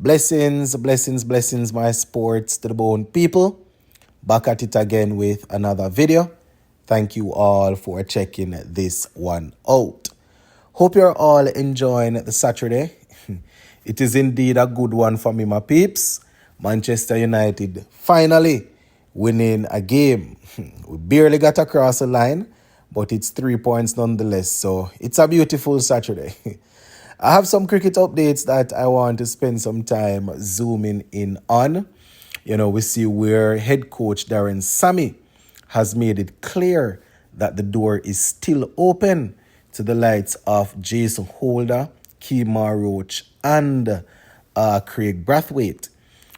Blessings, blessings, blessings, my sports to the bone people. Back at it again with another video. Thank you all for checking this one out. Hope you're all enjoying the Saturday. It is indeed a good one for me, my peeps. Manchester United finally winning a game. We barely got across the line, but it's 3 points nonetheless. So it's a beautiful Saturday. I have some cricket updates that I want to spend some time zooming in on. We see where head coach Sammy has made it clear that the door is still open to the likes of Jason Holder, Kemar Roach, and Craig Brathwaite.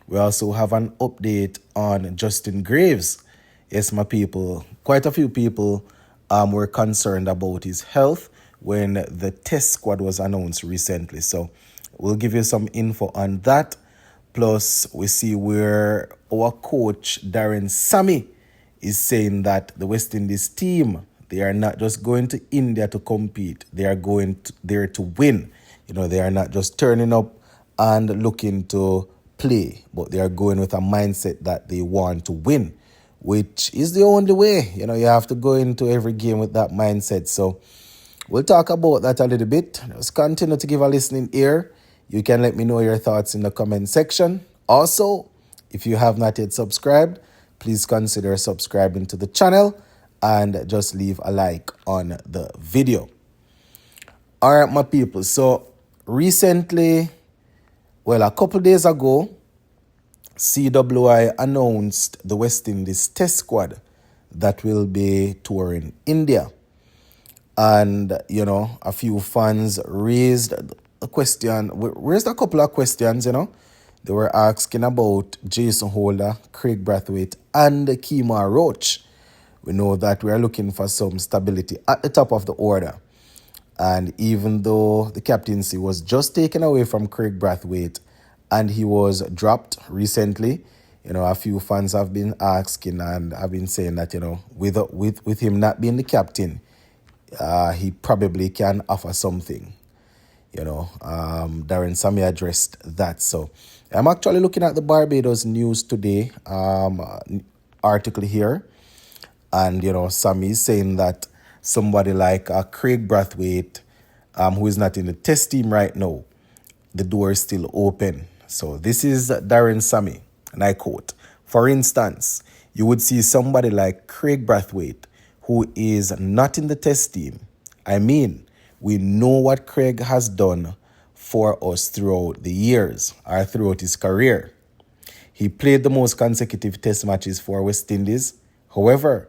We also have an update on Justin Greaves. Yes, my people, quite a few people were concerned about his health when the test squad was announced recently. So we'll give you some info on that. Plus, we see where our coach, Sammy, is saying that the West Indies team, they are not just going to India to compete. They are going there to win. They are not just turning up and looking to play, but they are going with a mindset that they want to win, which is the only way. You have to go into every game with that mindset. So we'll talk about that a little bit. Just continue to give a listening ear. You can let me know your thoughts in the comment section. Also, if you have not yet subscribed, please consider subscribing to the channel and just leave a like on the video. All right, my people. So recently, a couple days ago, CWI announced the West Indies test squad that will be touring India. And, a few fans raised a question, raised a couple of questions, They were asking about Jason Holder, Craig Brathwaite, and Kemar Roach. We know that we are looking for some stability at the top of the order. And even though the captaincy was just taken away from Craig Brathwaite and he was dropped recently, a few fans have been asking and have been saying that, with him not being the captain, he probably can offer something. Sammy addressed that. So I'm actually looking at the Barbados News Today article here. And, Sammy is saying that somebody like Craig Brathwaite, who is not in the test team right now, the door is still open. So this is Sammy, and I quote, "For instance, you would see somebody like Craig Brathwaite, who is not in the test team. I mean, we know what Craig has done for us throughout the years, or throughout his career. He played the most consecutive test matches for West Indies. However,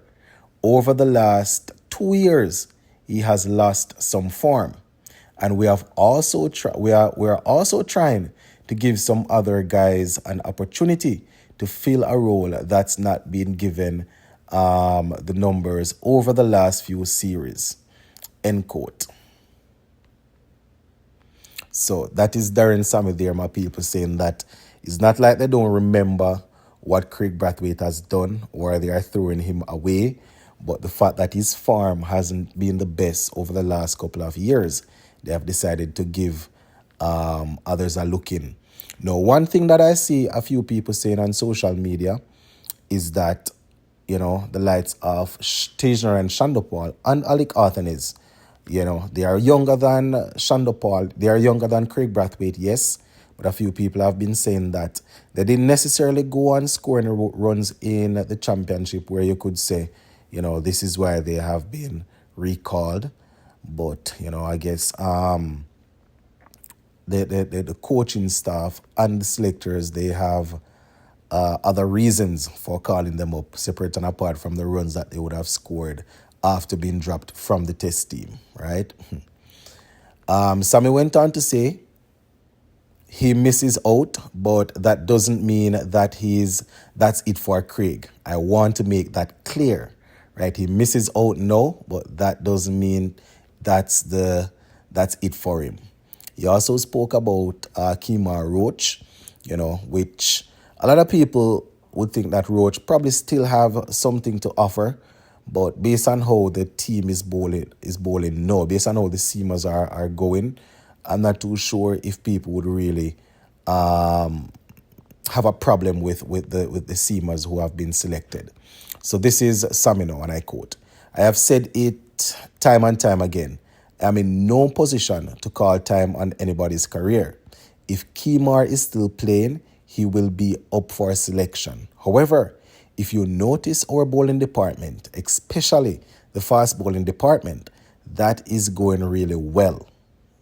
over the last 2 years, he has lost some form. And we are also trying to give some other guys an opportunity to fill a role that's not been given the numbers over the last few series." End quote. So that is Sammy there, my people, saying that it's not like they don't remember what Craig Brathwaite has done or they are throwing him away, but the fact that his form hasn't been the best over the last couple of years, they have decided to give others a look in. Now, one thing that I see a few people saying on social media is that, the likes of Tejner and Shandopal and Alec Arthanes, they are younger than Shandopal, they are younger than Craig Brathwaite, yes, but a few people have been saying that they didn't necessarily go on scoring runs in the championship where you could say, this is why they have been recalled. But, I guess the coaching staff and the selectors, they have other reasons for calling them up, separate and apart from the runs that they would have scored after being dropped from the test team, right? Sammy went on to say he misses out, but that doesn't mean that that's it for Craig. I want to make that clear, right? He misses out, no, but that doesn't mean that's it for him. He also spoke about Kemar Roach, which a lot of people would think that Roach probably still have something to offer, but based on how the team is bowling, no. Based on how the seamers are going, I'm not too sure if people would really have a problem with the seamers who have been selected. So this is Sammy now, and I quote, "I have said it time and time again. I'm in no position to call time on anybody's career. If Kemar is still playing, he will be up for selection. However, if you notice our bowling department, especially the fast bowling department, that is going really well,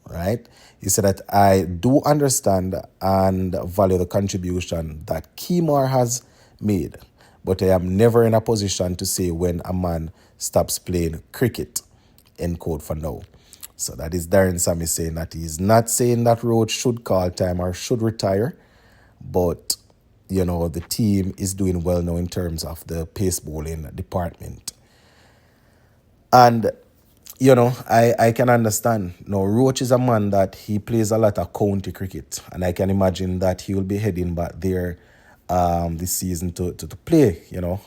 right?" He said that I do understand and value the contribution that Kemar has made, but I am never in a position to say when a man stops playing cricket, end quote for now. So that is Darren Sammy saying that he's not saying that Roach should call time or should retire, but the team is doing well now in terms of the pace bowling department. And I can understand. Now, Roach is a man that he plays a lot of county cricket, and I can imagine that he will be heading back there this season to play,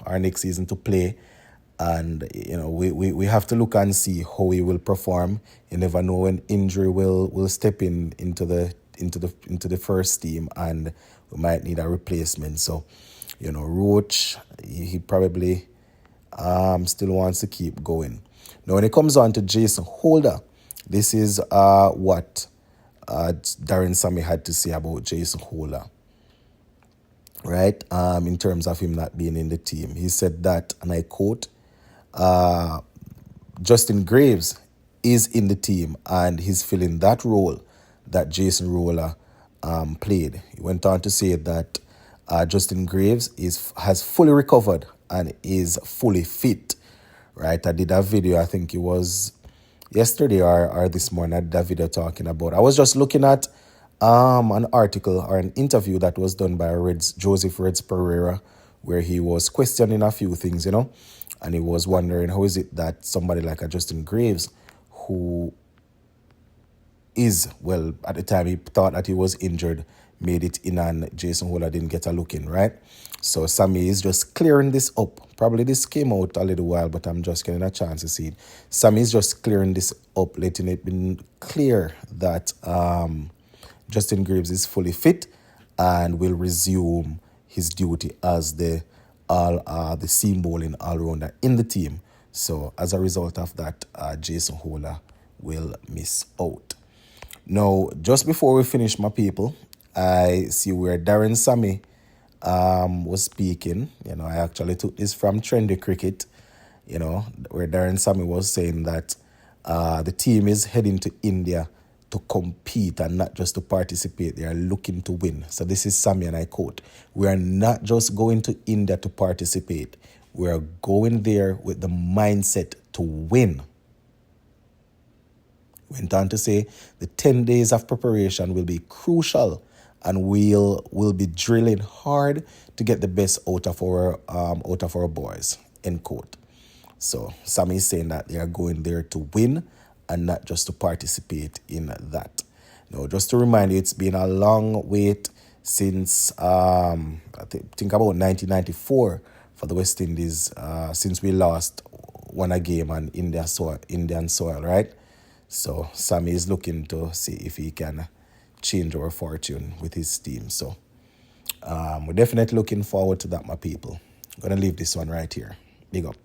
our next season to play. And, we have to look and see how he will perform. You never know when injury will step into the first team, and we might need a replacement. So, Roach, he probably still wants to keep going. Now, when it comes on to Jason Holder, this is what Darren Sammy had to say about Jason Holder, right? In terms of him not being in the team. He said that, and I quote, Justin Greaves is in the team and he's filling that role that Jason Roller played. He went on to say that Justin Greaves has fully recovered and is fully fit. Right, I did a video, I think it was yesterday or this morning. I did a video talking about. I was just looking at an article or an interview that was done by Joseph Reds Pereira, where he was questioning a few things, and he was wondering how is it that somebody like a Justin Greaves, who is, well, at the time he thought that he was injured, made it in and Jason Holder didn't get a look in, right? So Sammy is just clearing this up. Probably this came out a little while, but I'm just getting a chance to see it. Sammy is just clearing this up, letting it be clear that Justin Greaves is fully fit and will resume his duty as the seam bowling all-rounder in the team. So as a result of that, Jason Holder will miss out. Now, just before we finish, my people, I see where Darren Sammy was speaking. I actually took this from Trendy Cricket, where Darren Sammy was saying that the team is heading to India to compete and not just to participate. They are looking to win. So this is Sammy, and I quote, "We are not just going to India to participate. We are going there with the mindset to win." Went on to say the 10 days of preparation will be crucial and we'll be drilling hard to get the best out of our boys, end quote. So Sammy is saying that they are going there to win and not just to participate in that. Now, just to remind you, it's been a long wait since I think about 1994 for the West Indies, since we won a game on Indian soil, right? So Sammy is looking to see if he can change our fortune with his team. So we're definitely looking forward to that, my people. I'm going to leave this one right here. Big up.